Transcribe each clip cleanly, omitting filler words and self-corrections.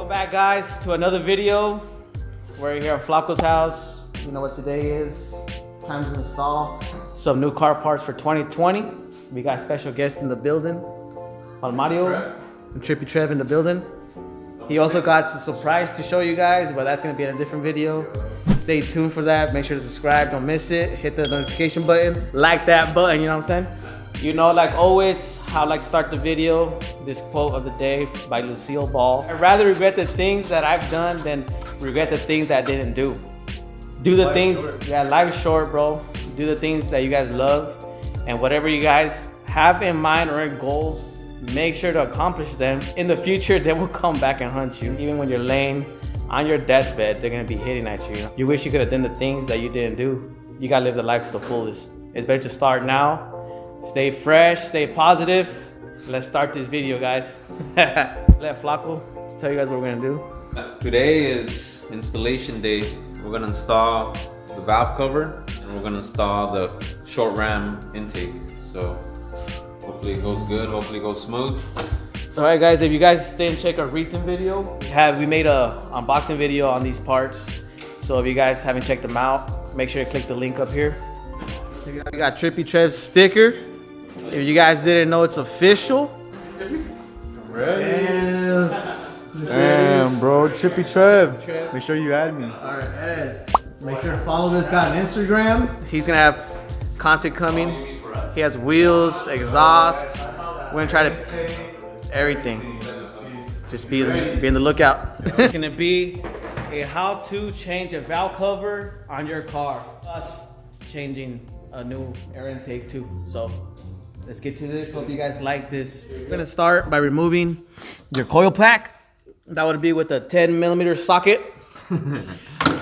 Welcome back, guys, to another video. We're here at Flaco's house. You know what today is. Time to install some new car parts for 2020. We got special guests in the building. Mario and Trippy Trev in the building. He also got a surprise to show you guys, but that's gonna be in a different video. Stay tuned for that. Make sure to subscribe, don't miss it. Hit the notification button, like that button, you know what I'm saying? You know, like always, how I like to start the video, this quote of the day by Lucille Ball. I'd rather regret the things that I've done than regret the things that I didn't do. Do the things, yeah, life is short, bro. Do the things that you guys love, and whatever you guys have in mind or in goals, make sure to accomplish them. In the future, they will come back and hunt you. Even when you're laying on your deathbed, they're gonna be hitting at you. You wish you could have done the things that you didn't do. You gotta live the life to the fullest. It's better to start now. Stay fresh, stay positive. Let's start this video, guys. Let Flaco tell you guys what we're gonna do. Today is installation day. We're gonna install the valve cover and we're gonna install the short ram intake. So hopefully it goes good, hopefully it goes smooth. All right, guys, if you guys didn't check our recent video, we made a unboxing video on these parts. So if you guys haven't checked them out, make sure to click the link up here. We got Trippy Trev's sticker. If you guys didn't know, it's official. Damn, bro, Trippy Trev. Make sure you add me. All right, make sure to follow this guy on Instagram. He's gonna have content coming. He has wheels, exhaust. We're gonna try to everything. Just be in the lookout. It's gonna be a how-to change a valve cover on your car. Plus changing a new air intake too. So let's get to this. Hope you guys like this. We're gonna start by removing your coil pack. That would be with a 10mm socket.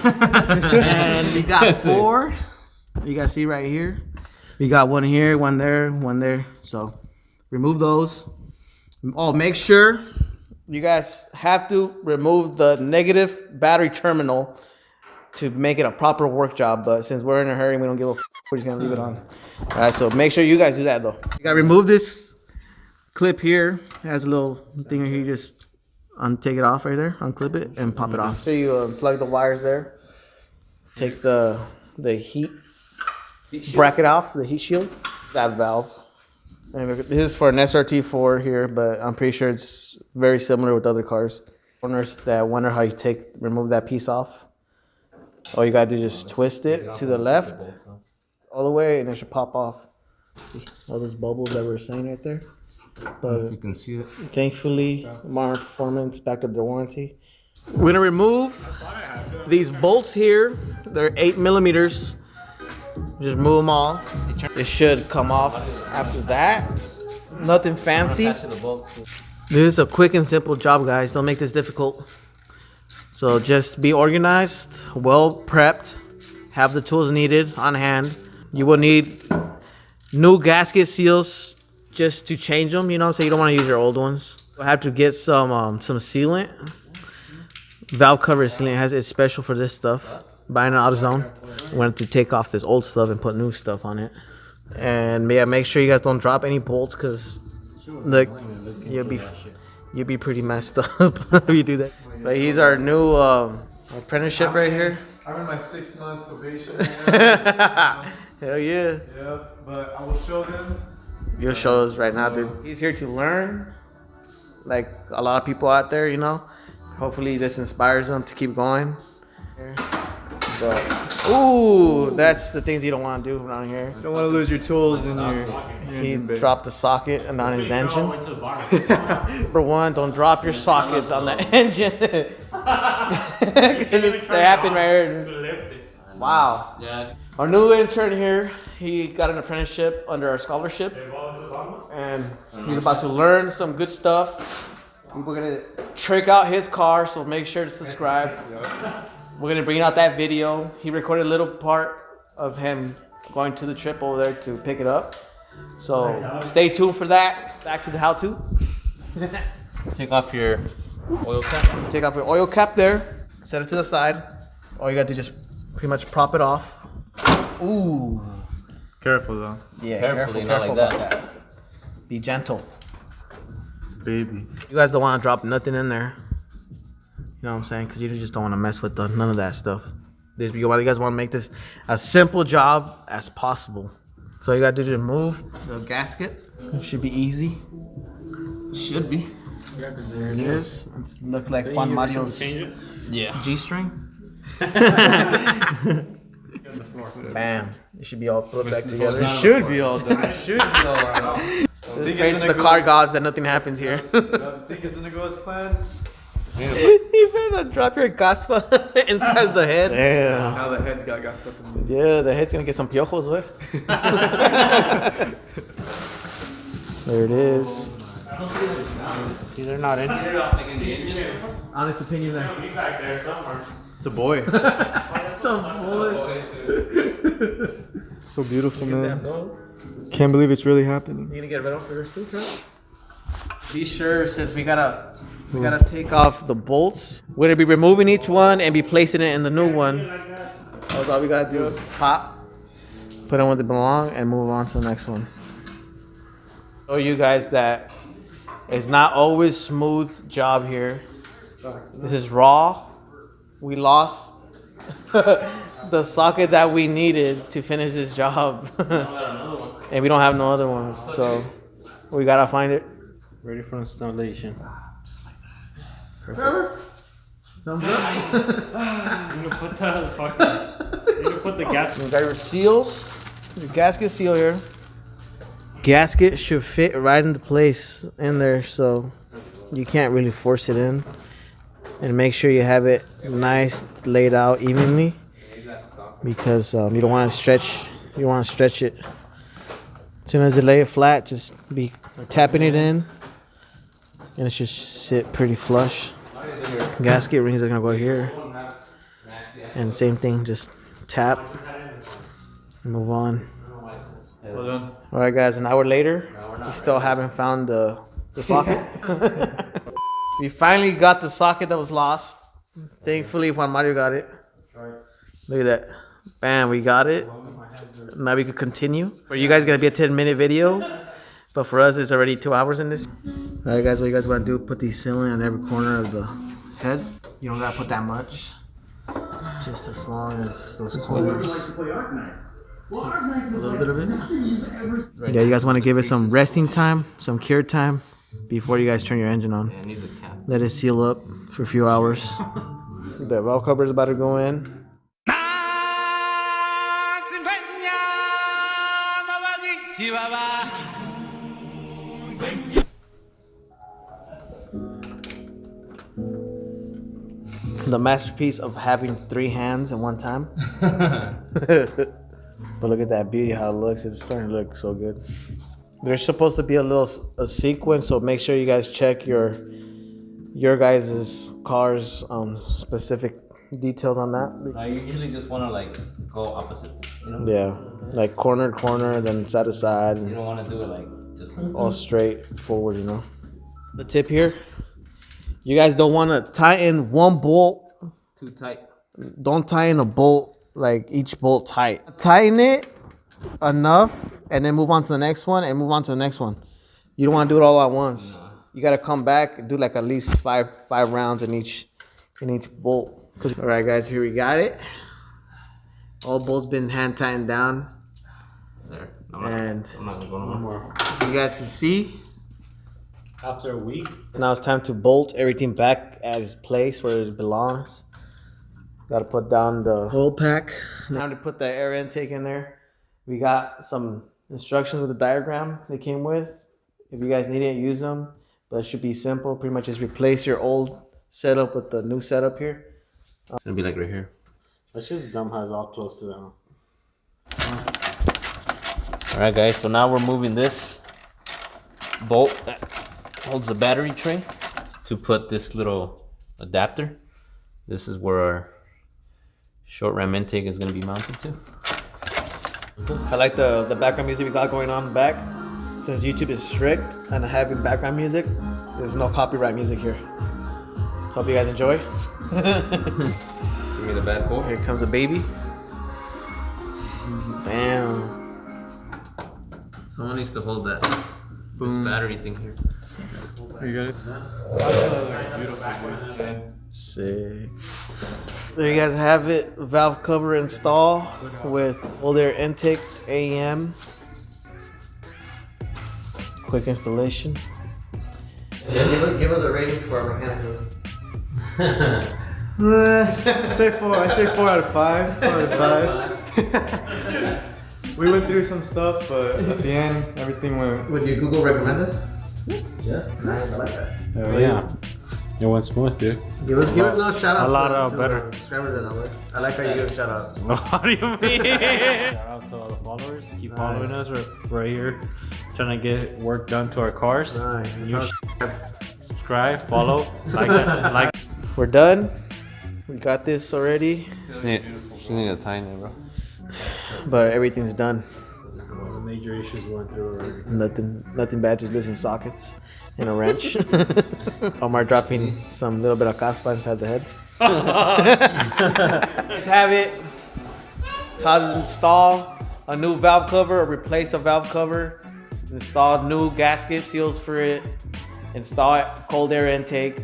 And we got 4. You guys see right here. We got one here, one there, one there. So remove those. Oh, make sure you guys have to remove the negative battery terminal to make it a proper work job. But since we're in a hurry, we don't give a f, we're just gonna leave it on. All right, so make sure you guys do that though. You gotta remove this clip here. It has a little thing here. You just take it off right there, unclip it, and pop it off. So you plug the wires there. Take the heat bracket off, the heat shield. That valve. And this is for an SRT4 here, but I'm pretty sure it's very similar with other cars. Owners that wonder how you remove that piece off. All you gotta do is just twist it to the left, all the way, and it should pop off. See all those bubbles that we were saying right there. But You can see it. thankfully, Modern Performance backed up their warranty. We're gonna remove these bolts here. They're 8mm. Just remove them all. It should come off after that. Nothing fancy. This is a quick and simple job, guys. Don't make this difficult. So just be organized, well prepped, have the tools needed on hand. You will need new gasket seals just to change them, you know, so you don't want to use your old ones. You'll have to get some sealant. Valve cover sealant it's special for this stuff. Buying an AutoZone. We want to take off this old stuff and put new stuff on it. And yeah, make sure you guys don't drop any bolts, because look, you'll be pretty messed up if you do that. But he's our new apprenticeship right here. I'm in my 6-month probation. Hell yeah. Yeah, but I will show them. You'll show us right now, dude. He's here to learn, like a lot of people out there, you know. Hopefully this inspires them to keep going. But, ooh, that's the things you don't want to do around here. You don't want to lose your tools in your He engine bay. dropped the socket on his engine. Number one, don't drop your sockets on the engine. Because they happen right here. Wow. Yeah. Our new intern here, he got an apprenticeship under our scholarship. And he's about to learn some good stuff. We're going to trick out his car, so make sure to subscribe. We're going to bring out that video. He recorded a little part of him going to the trip over there to pick it up. So stay tuned for that. Back to the how-to. Take off your oil cap. Take off your oil cap there. Set it to the side. All you got to do is just pretty much prop it off. Ooh. Careful though. Yeah, Carefully, careful not like about that. Be gentle. It's a baby. You guys don't want to drop nothing in there. know what I'm saying? Because you just don't want to mess with none of that stuff. You guys want to make this as simple job as possible. So you got to do is remove the gasket. It should be easy. Should be. There it is. It looks like Juan Mario's G-string. Bam. It should be all put back together. It should be all done. It should be all right. Praise to the car gods that nothing happens here. Think it's gonna go as planned? You better not drop your gaspa inside the head. Damn. Now the head's got stuff in it. Yeah, the head's gonna get some piojos, right? There it is. See, they're not in here. Honest opinion there. He's back there somewhere. It's a boy. Some boy. So beautiful, man. Can't believe it's really happening. You gonna get rid of for too, right? Be sure, since we gotta take off the bolts. We're gonna be removing each one and be placing it in the new one. That's all we gotta do. Pop, put in where they belong, and move on to the next one. Show you guys that it's not always smooth job here. This is raw. We lost the socket that we needed to finish this job. And we don't have no other ones, so we gotta find it. Ready for installation. Trevor? Thumbs up. You're gonna put the fucking. You're gonna put the gasket. You got your seals. Your gasket seal here. Gasket should fit right into place in there, so you can't really force it in. And make sure you have it nice, laid out evenly, because you don't want to stretch. You want to stretch it. As soon as you lay it flat, just be tapping it in, and it should sit pretty flush. Gasket rings are gonna go here, and same thing, just tap and move on. Well done. All right, guys, an hour later, we still haven't found the socket. We finally got the socket that was lost. Thankfully, Juan Mario got it. Look at that. Bam, we got it. Now we could continue. For you guys, gonna be a 10-minute video, but for us, it's already 2 hours in this. All right, guys, what you guys want to do? Put these sealing on every corner of the head. You don't gotta put that much. Just as long as those corners. A little bit of it. Yeah, you guys want to give it some resting time, some cure time, before you guys turn your engine on. Let it seal up for a few hours. The valve cover is about to go in. The masterpiece of having 3 hands at one time. But look at that beauty, how it looks. It's starting to look so good. There's supposed to be a sequence, so make sure you guys check your guys' car's specific details on that. I usually just want to like go opposites, you know? Yeah, like corner, then side to side. You don't want to do it like just like all straight forward, you know. The tip here, you guys don't want to tighten one bolt too tight. Don't tighten a bolt, like each bolt tight. Tighten it enough and then move on to the next one and move on to the next one. You don't want to do it all at once. You got to come back and do like at least five rounds in each bolt. All right, guys, here we got it. All bolts been hand tightened down. There. I'm not gonna go no more. So you guys can see. After a week. Now it's time to bolt everything back at its place where it belongs. Got to put down the oil pack. Time to put the air intake in there. We got some instructions with the diagram they came with. If you guys need it, use them. But it should be simple. Pretty much just replace your old setup with the new setup here. It's gonna be like right here. That's just dumb how it's all close to that. All right, guys. So now we're moving this bolt that holds the battery tray to put this little adapter. This is where our short ram intake is going to be mounted to. I like the background music we got going on back. Since YouTube is strict and having background music, there's no copyright music here. Hope you guys enjoy. Give me the bad boy. Here comes a baby. Bam. Someone needs to hold that this battery thing here. You got it? Sick. There you guys have it. Valve cover install with cold air intake AEM. Quick installation. Give us a rating for our mechanical. Say 4. I say 4 out of 5. 4 out of 5. We went through some stuff, but at the end, everything went. Would you Google recommend this? Yeah. Nice. I like that. Oh yeah. It went smooth, dude. Give us a little shout out. A lot to better. Subscribers and all that. I like how you give a shout out. What do you mean? Shout out to all the followers. Keep following us. We're right here trying to get work done to our cars. Nice. You subscribe, follow, like that, like. We're done. We got this already, Just need to tighten it, bro. but everything's done. All the major issues went through already. Nothing bad, just losing sockets and a wrench. Omar dropping some little bit of caspa inside the head. Let's have it. How to install a new valve cover or replace a valve cover. Install new gasket seals for it. Install cold air intake,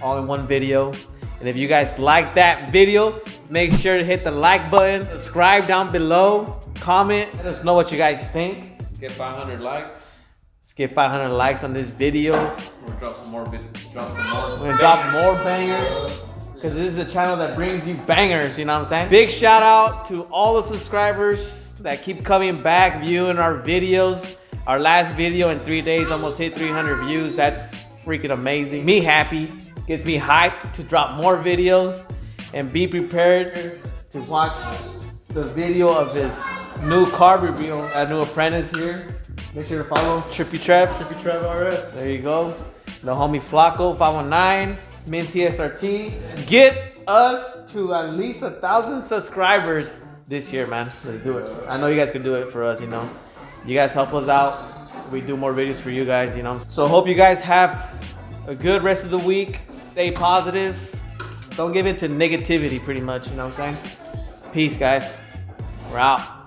all in one video. And if you guys like that video, make sure to hit the like button, subscribe down below, comment, let us know what you guys think. Let's get 500 likes. Let's get 500 likes on this video. We'll drop some more We're gonna drop more bangers because this is the channel that brings you bangers, you know what I'm saying? Big shout out to all the subscribers that keep coming back, viewing our videos. Our last video in 3 days almost hit 300 views. That's freaking amazing. Me happy, gets me hyped to drop more videos, and be prepared to watch the video of his new car review. Our new apprentice here. Make sure to follow Trippy Trev. Trippy Trav RS. There you go. The homie Flacco 519, Min TSRT. Let's get us to at least 1,000 subscribers this year, man. Let's do it. I know you guys can do it for us, you know. You guys help us out. We do more videos for you guys, you know. So hope you guys have a good rest of the week. Stay positive. Don't give in to negativity, pretty much, you know what I'm saying? Peace, guys. We're out.